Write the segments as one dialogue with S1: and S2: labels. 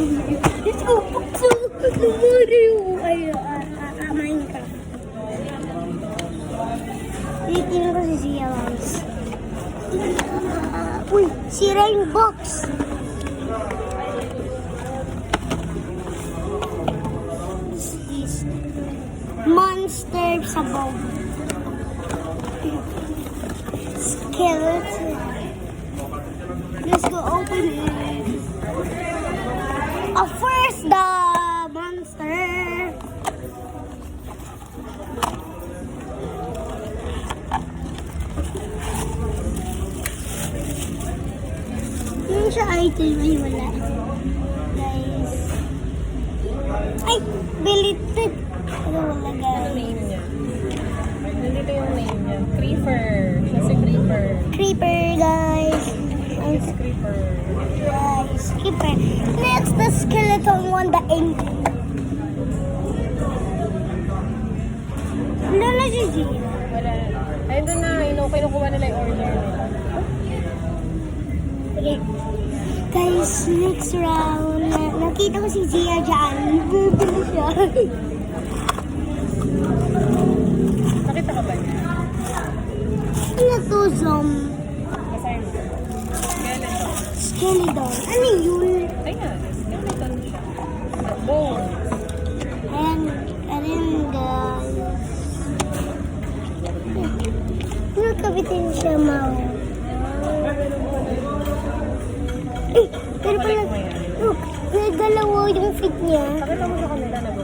S1: Let's go! Bukso! Mario! Ay, Minecraft. Titignan ko si Sia, guys. Uy, sira yung box. This monster sa bawah. Skeleton. Let's go open it. First the monster. Yung siya item ay wala. Guys. Ay, belited. Pero wala guys.
S2: Name niya. Nandito yung name niya. Creeper. Siya si Creeper.
S1: Creeper, guys.
S2: It's Creeper.
S1: Guys, Creeper. Next, the skeleton one, the engine. Wala na si Zia.
S2: Wala. Ay, doon na. Kinukuha nila yung order nila.
S1: Okay. Guys, next round. Nakita ko si Zia dyan. Bubili siya.
S2: Nakita ka ba niya?
S1: Ano to,
S2: Basahin mo. Skeleton.
S1: Skeleton. Ano yun?
S2: Ayan. Skeleton siya. Bones.
S1: And then, guys. Nakabitin siya, Mau. Eh, pero pala, look, nagalaw yung feet niya.
S2: Pakita mo sa kanila na ba?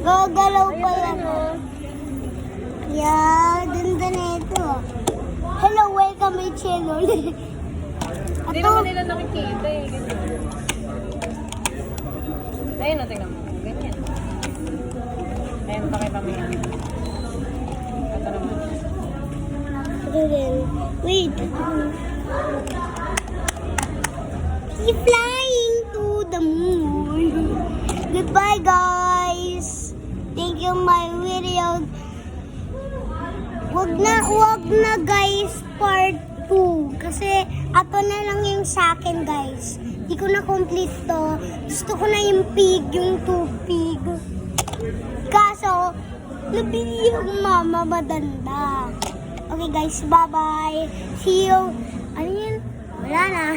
S1: Gagalaw pala ko. Yeah, ganda na ito. Hello, welcome my channel.
S2: Hindi naman nila nakikita eh. Ganyan. Ayun o, tingnan mo. Ganyan. Ayun, pakita mo yan. Ito naman.
S1: Wait. He's flying to the moon. Goodbye, guys. Thank you my video. Wag na guys, part 2. Kasi ato na lang yung sa akin, guys. Di ko na complete to. Gusto ko na yung pig, yung 2 pig. Kaso, nabili yung mama madanda. Okay guys, bye-bye. See you. Ano yun? Wala na.